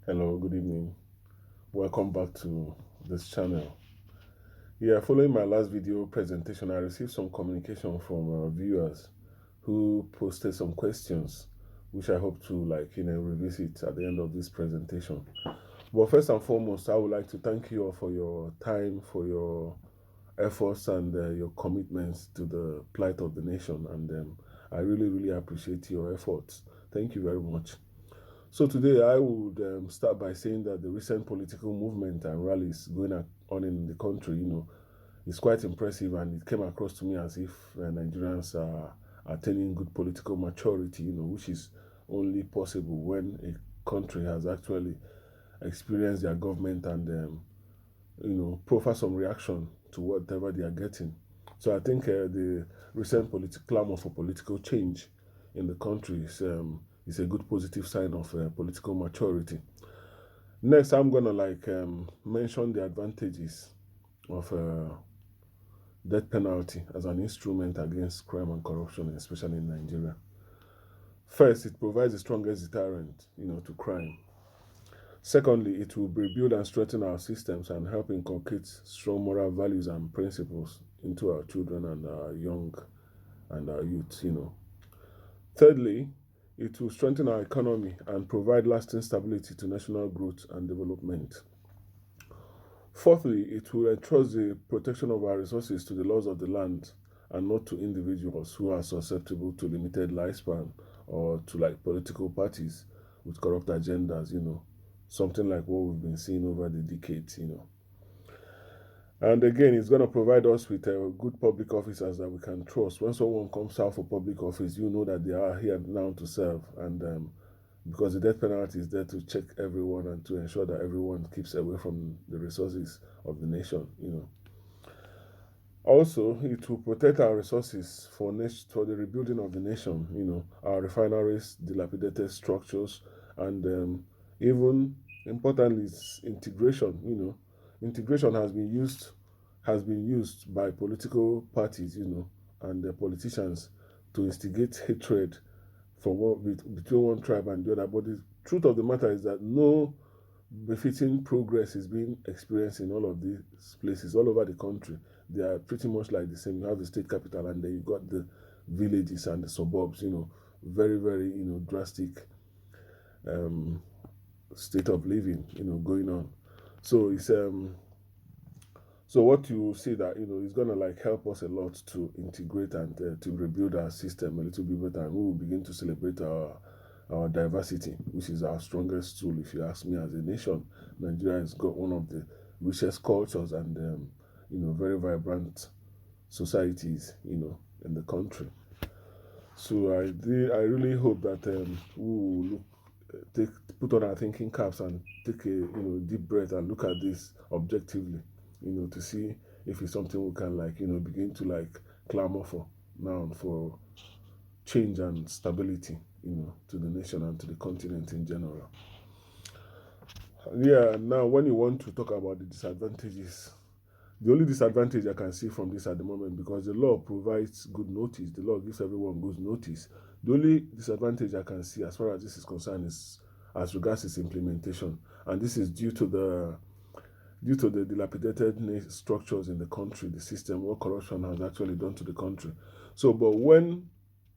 Hello, good evening. Welcome back to this channel. Yeah, following my last video presentation, I received some communication from viewers who posted some questions, which I hope to revisit at the end of this presentation. But first and foremost, I would like to thank you all for your time, for your efforts, and your commitments to the plight of the nation. And I really, really appreciate your efforts. Thank you very much. So today I would start by saying that the recent political movement and rallies going on in the country, is quite impressive, and it came across to me as if Nigerians are attaining good political maturity, which is only possible when a country has actually experienced their government and, proffer some reaction to whatever they are getting. So I think the recent clamor for political change in the country is a good positive sign of political maturity. Next, I'm gonna mention the advantages of death penalty as an instrument against crime and corruption, especially in Nigeria. First, it provides the strongest deterrent, to crime. Secondly, it will rebuild and strengthen our systems and help inculcate strong moral values and principles into our children and our young and our youth. Thirdly, it will strengthen our economy and provide lasting stability to national growth and development. Fourthly, it will entrust the protection of our resources to the laws of the land and not to individuals who are susceptible to limited lifespan or to political parties with corrupt agendas, something like what we've been seeing over the decades. And again, it's going to provide us with good public officers that we can trust. When someone comes out for public office, you know that they are here now to serve. And because the death penalty is there to check everyone and to ensure that everyone keeps away from the resources of the nation. Also, it will protect our resources for the rebuilding of the nation. Our refineries, dilapidated structures, and even importantly, it's integration. Integration has been used by political parties, and the politicians to instigate hatred between one tribe and the other. But the truth of the matter is that no befitting progress is being experienced in all of these places all over the country. They are pretty much like the same. You have the state capital, and then you got the villages and the suburbs. Very, very drastic state of living going on. So it's so what you see that is gonna help us a lot to integrate and to rebuild our system a little bit better, and we will begin to celebrate our diversity, which is our strongest tool. If you ask me, as a nation, Nigeria has got one of the richest cultures and very vibrant societies in the country. So I really hope that we will put on our thinking caps and take a deep breath and look at this objectively, to see if it's something we can begin to clamor for now, for change and stability, to the nation and to the continent in general. Yeah, now when you want to talk about the disadvantages, the only disadvantage I can see from this at the moment, because the law provides good notice, the law gives everyone good notice. The only disadvantage I can see as far as this is concerned is as regards its implementation, and this is due to the dilapidated structures in the country, the system, what corruption has actually done to the country. So, but when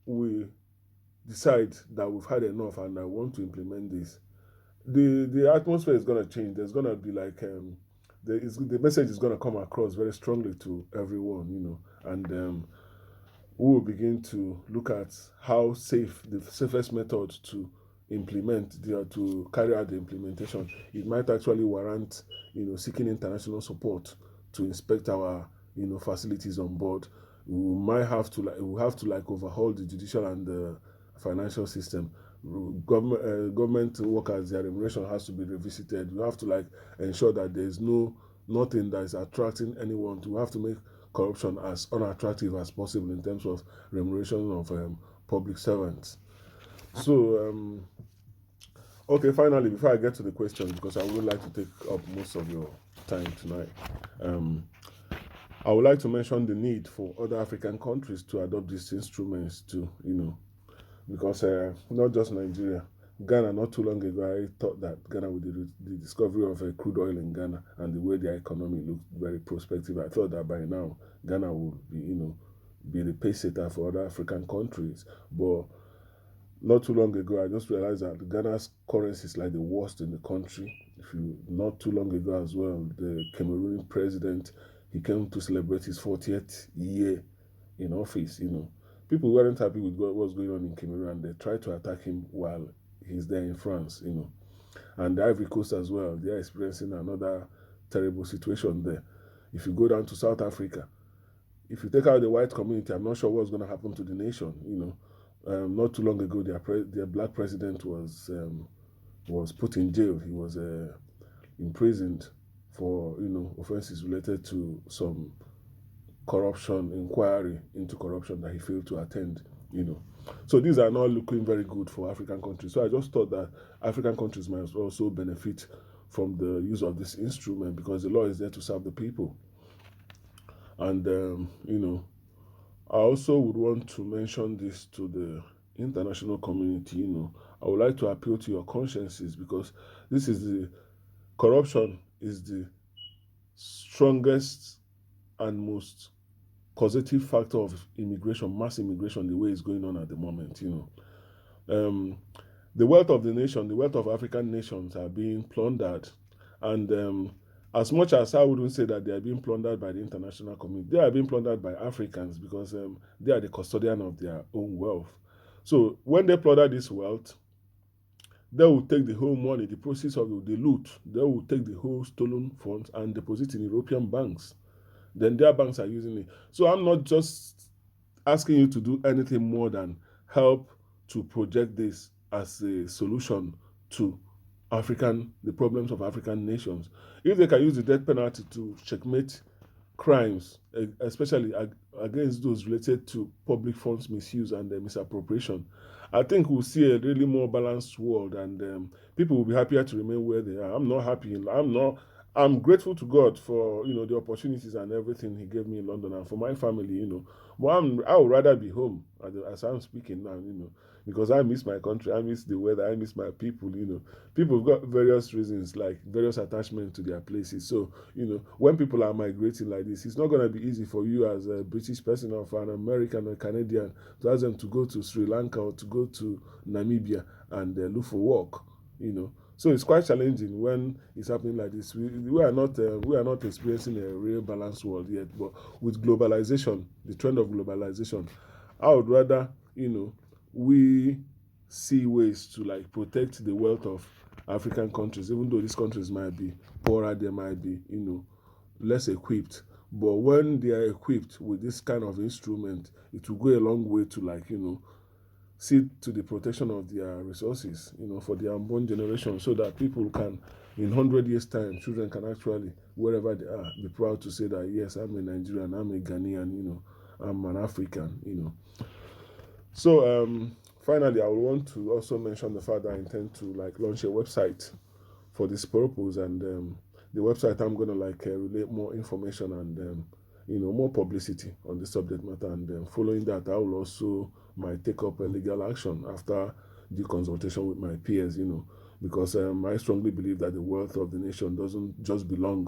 we decide that we've had enough and I want to implement this, the atmosphere is going to change. There's going to be the message is going to come across very strongly to everyone, and we will begin to look at how the safest method to to carry out the implementation. It might actually warrant, seeking international support to inspect our, facilities on board. We have to overhaul the judicial and the financial system. Government workers, their remuneration has to be revisited. We have to ensure that there is nothing that is attracting anyone. We have to make corruption as unattractive as possible in terms of remuneration of public servants. So okay, finally, before I get to the questions, because I would like to take up most of your time tonight, I would like to mention the need for other African countries to adopt these instruments too, because not just Nigeria, Ghana, not too long ago, I thought that Ghana, with the discovery of crude oil in Ghana and the way their economy looked very prospective, I thought that by now Ghana would be, be the pace setter for other African countries. But not too long ago, I just realized that Ghana's currency is like the worst in the country. If you not too long ago as well, the Cameroonian president, he came to celebrate his 40th year in office. People weren't happy with what was going on in Cameroon, and they tried to attack him while he's there in France. And the Ivory Coast as well, they are experiencing another terrible situation there. If you go down to South Africa, if you take out the white community, I'm not sure what's going to happen to the nation. Not too long ago, their black president was put in jail. He was imprisoned for offenses related to some corruption inquiry into corruption that he failed to attend. So these are not looking very good for African countries. So I just thought that African countries might also benefit from the use of this instrument, because the law is there to serve the people. And I also would want to mention this to the international community. I would like to appeal to your consciences, because this is corruption is the strongest and most causative factor of immigration, mass immigration, the way it's going on at the moment. The wealth of the nation, the wealth of African nations are being plundered, and as much as I wouldn't say that they are being plundered by the international community, they are being plundered by Africans, because they are the custodian of their own wealth. So when they plunder this wealth, they will take the whole money, the proceeds of the loot, they will take the whole stolen funds and deposit in European banks. Then their banks are using it. So I'm not just asking you to do anything more than help to project this as a solution to the problems of African nations. If they can use the death penalty to checkmate crimes, especially against those related to public funds misuse and misappropriation, I think we'll see a really more balanced world, and people will be happier to remain where they are. I'm not happy. I'm grateful to God for the opportunities and everything He gave me in London and for my family. But I would rather be home as I'm speaking now. Because I miss my country, I miss the weather, I miss my people. People have got various reasons, like various attachments to their places. So when people are migrating like this, it's not going to be easy for you as a British person or for an American or Canadian to ask them to go to Sri Lanka or to go to Namibia and look for work. So it's quite challenging when it's happening like this. We are not experiencing a real balanced world yet, but with globalization, the trend of globalization, I would rather we see ways to protect the wealth of African countries, even though these countries might be poorer, they might be less equipped. But when they are equipped with this kind of instrument, it will go a long way to see to the protection of their resources, for the unborn generation, so that people can, in 100 years' time, children can actually, wherever they are, be proud to say that, yes, I'm a Nigerian, I'm a Ghanaian, I'm an African. So, finally, I would want to also mention the fact that I intend to launch a website for this purpose, and the website I'm going to relate more information and more publicity on the subject matter, and following that, I will also might take up a legal action after the consultation with my peers, because I strongly believe that the wealth of the nation doesn't just belong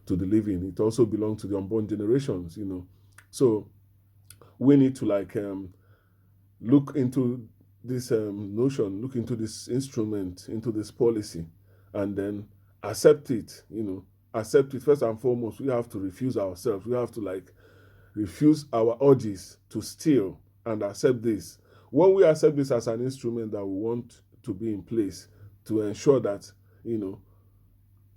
to the living; it also belongs to the unborn generations, So we need to look into this notion, look into this instrument, into this policy, and then accept it. Accept it first and foremost. We have to refuse ourselves. We have to refuse our urges to steal and accept this. When we accept this as an instrument that we want to be in place to ensure that the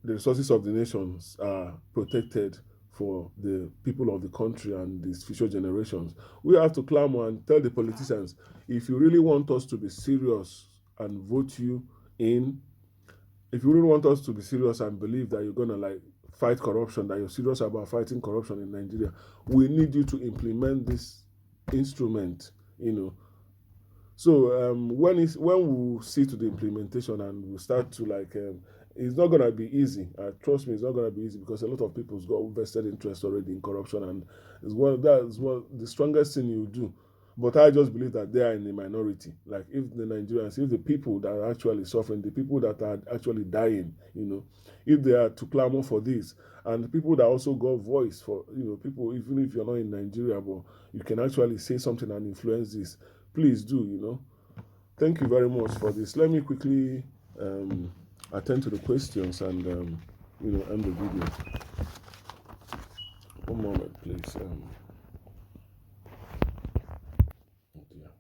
resources of the nations are protected for the people of the country and these future generations, we have to clamor and tell the politicians, if you really want us to be serious and vote you in, if you really want us to be serious and believe that you're going to fight corruption, that you're serious about fighting corruption in Nigeria, we need you to implement this instrument. So when we see to the implementation and we start to it's not going to be easy. Trust me, it's not going to be easy, because a lot of people's got vested interest already in corruption, and that's the strongest thing you do But I just believe that they are in the minority. Like if the Nigerians, if the people that are actually suffering, the people that are actually dying, if they are to clamor for this, and the people that also got voice for, people, even if you're not in Nigeria, but you can actually say something and influence this, please do. Thank you very much for this. Let me quickly attend to the questions and end the video. One moment, please. Oh dear.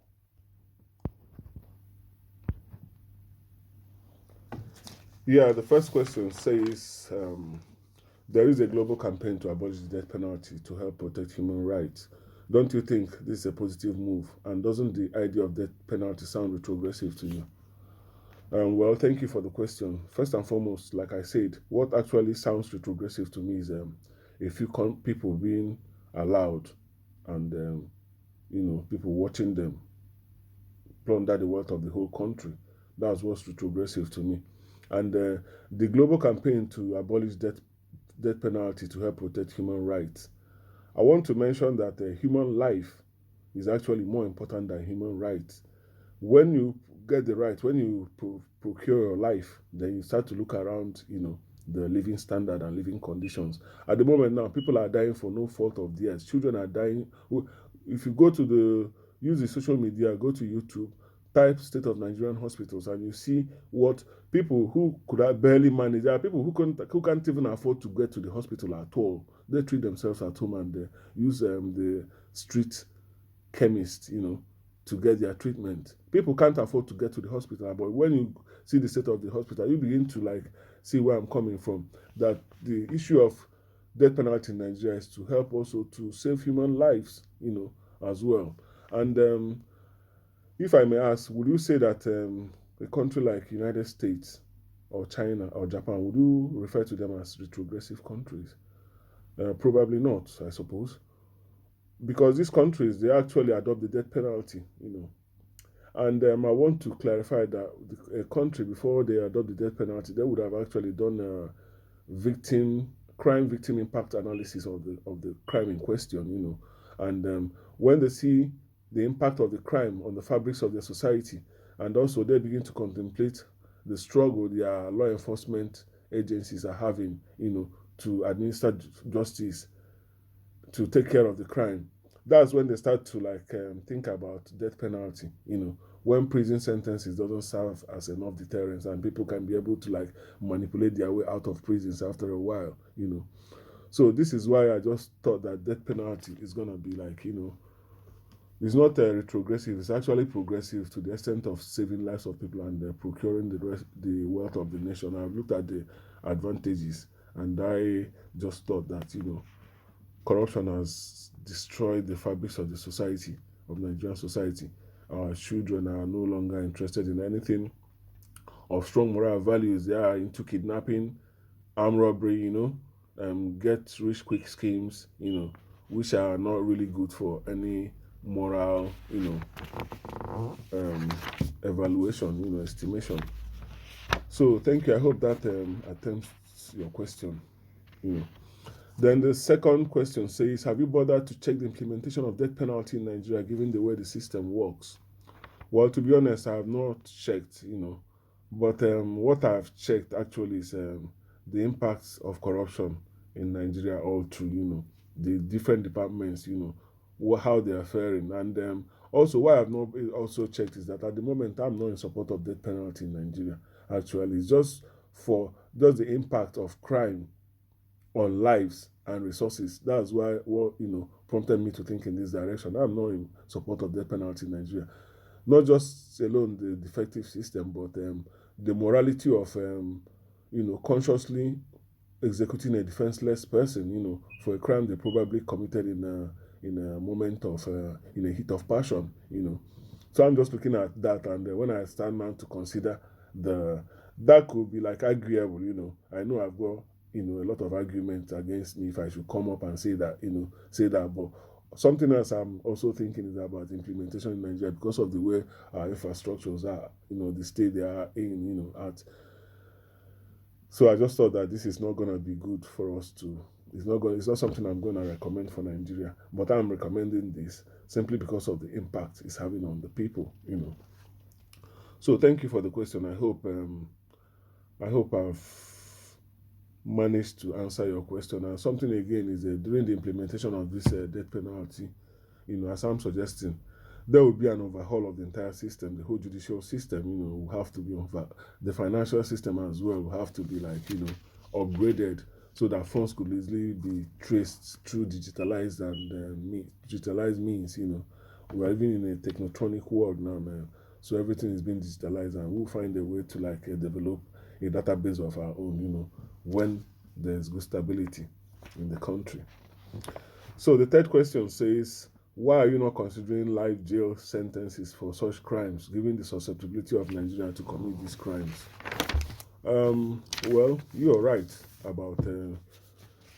Yeah, the first question says there is a global campaign to abolish the death penalty to help protect human rights. Don't you think this is a positive move? And doesn't the idea of death penalty sound retrogressive to you? Well, thank you for the question. First and foremost, like I said, what actually sounds retrogressive to me is a few people being allowed and people watching them plunder the wealth of the whole country. That's what's retrogressive to me. And the global campaign to abolish death penalty to help protect human rights. I want to mention that human life is actually more important than human rights. When you get the right, when you procure your life, then you start to look around, the living standard and living conditions. At the moment now, people are dying for no fault of theirs. Children are dying. If you go to use the social media, go to YouTube, type state of Nigerian hospitals, and you see what people who could have barely managed. There are people who can't even afford to get to the hospital at all. They treat themselves at home and they use the street chemist, to get their treatment. People can't afford to get to the hospital, but when you see the state of the hospital, you begin to see where I'm coming from. That the issue of death penalty in Nigeria is to help also to save human lives, as well. And if I may ask, would you say that a country like United States or China or Japan, would you refer to them as retrogressive countries? Probably not, I suppose, because these countries, they actually adopt the death penalty. And I want to clarify that a country, before they adopt the death penalty, they would have actually done a crime victim impact analysis of the crime in question. And when they see the impact of the crime on the fabrics of their society, and also they begin to contemplate the struggle their law enforcement agencies are having, to administer justice, to take care of the crime. That's when they start to think about death penalty. When prison sentences doesn't serve as enough deterrence, and people can be able to manipulate their way out of prisons after a while. So this is why I just thought that death penalty is gonna be it's not retrogressive. It's actually progressive to the extent of saving lives of people and procuring the wealth of the nation. I've looked at the advantages, and I just thought that corruption has destroyed the fabrics of the society, of Nigerian society. Our children are no longer interested in anything of strong moral values. They are into kidnapping, armed robbery, get rich quick schemes, which are not really good for any moral, evaluation, estimation. So thank you. I hope that attempts your question. Then the second question says, have you bothered to check the implementation of death penalty in Nigeria given the way the system works? Well, to be honest, I have not checked, but what I've checked actually is the impacts of corruption in Nigeria all through, the different departments, how they are faring. And also, what I've not also checked is that at the moment, I'm not in support of death penalty in Nigeria. Actually, it's just the impact of crime on lives and resources. That's why what prompted me to think in this direction. I'm not in support of death penalty in Nigeria. Not just alone the defective system, but the morality of consciously executing a defenseless person, for a crime they probably committed in a moment of in a heat of passion. So I'm just looking at that, and when I stand now to consider that could be arguable. I know I've got a lot of arguments against me if I should come up and say that, but something else I'm also thinking is about implementation in Nigeria because of the way our infrastructures are, the state they are in, at. So I just thought that this is not going to be good for us to. It's not something I'm going to recommend for Nigeria, but I'm recommending this simply because of the impact it's having on the people, So thank you for the question. I hope I've managed to answer your question. And something again is during the implementation of this death penalty, as I'm suggesting, there will be an overhaul of the entire system. The whole judicial system, will have to be over. The financial system as well will have to be upgraded so that funds could easily be traced through digitalized and digitalized means. We are living in a technotronic world now, man. So everything is being digitalized, and we'll find a way to develop a database of our own. When there's good stability in the country. So the third question says, why are you not considering life jail sentences for such crimes, given the susceptibility of Nigeria to commit these crimes? Well, you're right about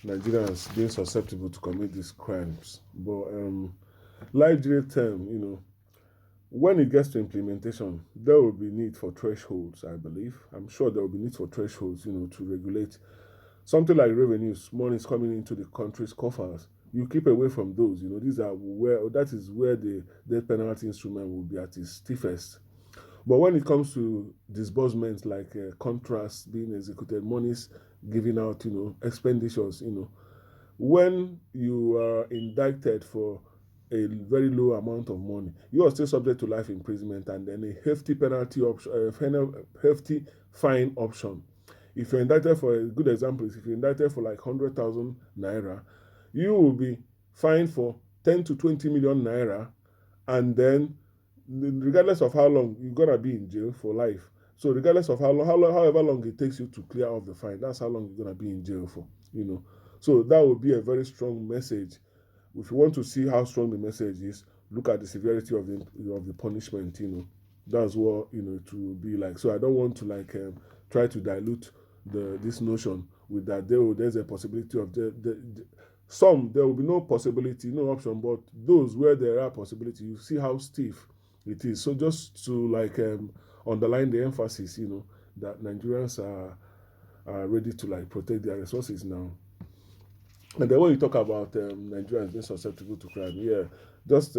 Nigerians being susceptible to commit these crimes. But life jail term, when it gets to implementation, there will be need for thresholds, I believe. I'm sure there will be need for thresholds, to regulate something like revenues, money is coming into the country's coffers. You keep away from those. That is where the death penalty instrument will be at its stiffest. But when it comes to disbursements like contracts being executed, monies given out, expenditures, when you are indicted for a very low amount of money, you are still subject to life imprisonment and then a hefty penalty option, hefty fine option. If you're indicted for, a good example is if you're indicted for 100,000 naira, you will be fined for 10 to 20 million naira, and then regardless of how long you're gonna be in jail for life. So regardless of however long it takes you to clear off the fine, that's how long you're gonna be in jail for. So that would be a very strong message. If you want to see how strong the message is, look at the severity of the punishment. That's what it will be like. So I don't want to try to dilute this notion with that there's a possibility of there will be no possibility, no option, but those where there are possibility, you see how stiff it is. So just to underline the emphasis, that Nigerians are ready to protect their resources now. And then when you talk about Nigerians being susceptible to crime, just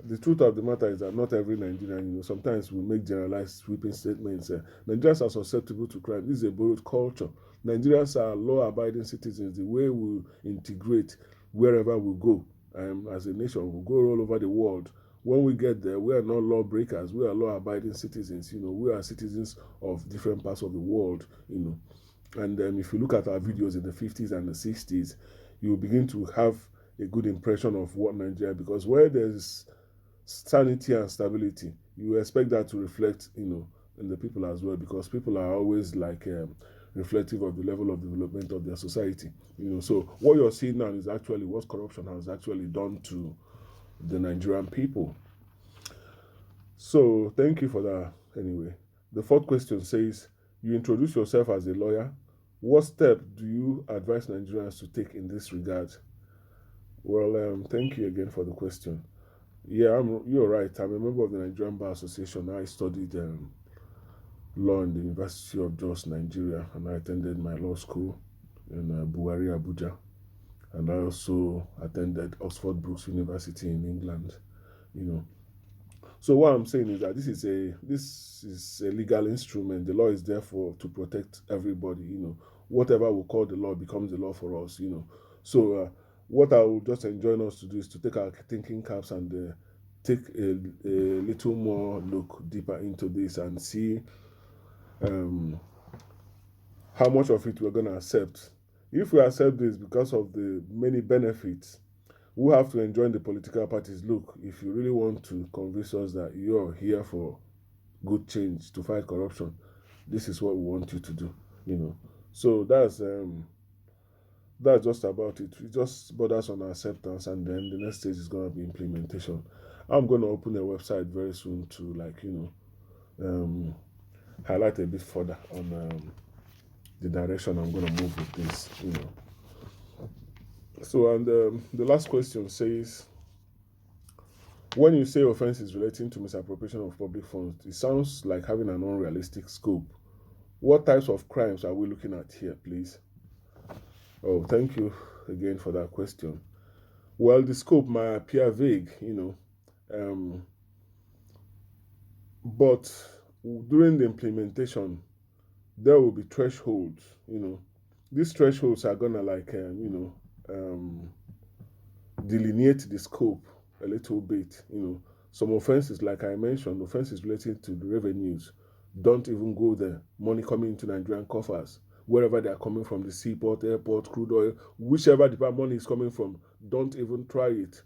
the truth of the matter is that not every Nigerian, sometimes we make generalized sweeping statements. Nigerians are susceptible to crime. This is a borrowed culture. Nigerians are law-abiding citizens. The way we integrate wherever we go as a nation, we go all over the world. When we get there, we are not lawbreakers. We are law-abiding citizens. We are citizens of different parts of the world. And if you look at our videos in the 50s and the 60s, you begin to have a good impression of what Nigeria, because where there's sanity and stability, you expect that to reflect, in the people as well, because people are always reflective of the level of development of their society. So what you're seeing now is actually what corruption has actually done to the Nigerian people. So thank you for that. Anyway, the fourth question says, you introduce yourself as a lawyer. What step do you advise Nigerians to take in this regard? Well, thank you again for the question. Yeah, you're right. I'm a member of the Nigerian Bar Association. I studied law in the University of Jos, Nigeria, and I attended my law school in Buhari, Abuja. And I also attended Oxford Brookes University in England. So what I'm saying is that this is a legal instrument. The law is there to protect everybody. Whatever we call the law becomes the law for us. So what I would just enjoin us to do is to take our thinking caps and take a little more look deeper into this and see how much of it we're going to accept. If we accept this because of the many benefits, we have to enjoin the political parties. Look, if you really want to convince us that you're here for good change, to fight corruption, this is what we want you to do. So that's just about it. It just borders on acceptance, and then the next stage is going to be implementation. I'm going to open a website very soon to highlight a bit further on the direction I'm going to move with this. So, and the last question says, when you say offenses relating to misappropriation of public funds, it sounds like having an unrealistic scope. What types of crimes are we looking at here, please? Oh, thank you again for that question. Well, the scope might appear vague, but during the implementation, there will be thresholds. These thresholds are gonna delineate the scope a little bit. Some offenses, like I mentioned, offenses related to the revenues, don't even go there. Money coming into Nigerian coffers, wherever they are coming from, the seaport, airport, crude oil, whichever department money is coming from, don't even try it.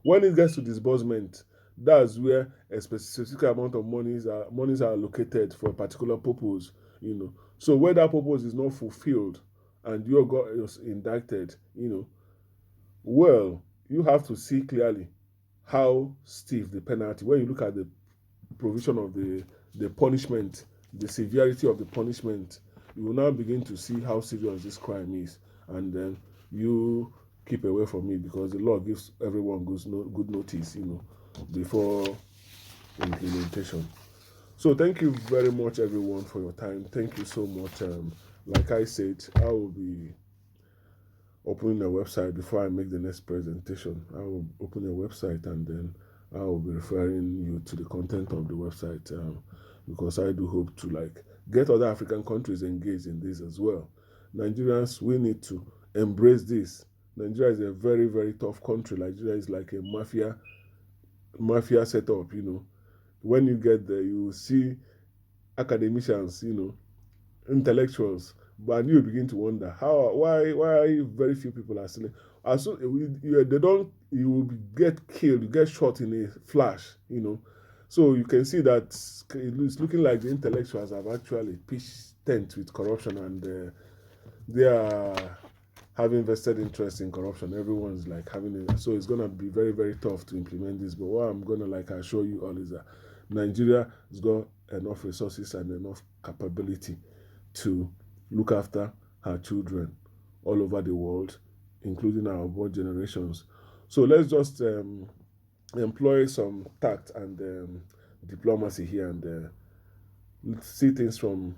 When it gets to disbursement, that's where a specific amount of monies are allocated for a particular purpose. So where that purpose is not fulfilled and your God is indicted, well, you have to see clearly how stiff the penalty. When you look at the provision of the punishment, the severity of the punishment, you will now begin to see how serious this crime is, and then you keep away from it, because the law gives everyone good notice, before implementation. So thank you very much, everyone, for your time. Thank you so much. Like I said, I will be opening a website before I make the next presentation. I will open a website, and then I will be referring you to the content of the website, because I do hope to get other African countries engaged in this as well. Nigerians, we need to embrace this. Nigeria is a very, very tough country. Nigeria is like a mafia setup. When you get there, you will see academicians, intellectuals, but you begin to wonder why very few people are still. As soon they don't, you will get killed, you get shot in a flash. So you can see that it's looking like the intellectuals have actually pitched tent with corruption, and they are having vested interest in corruption. Everyone's having it, so it's gonna be very, very tough to implement this. But what I'm gonna assure you all is that Nigeria has got enough resources and enough capability to look after her children all over the world, including our board generations. So let's just employ some tact and diplomacy here, and see things from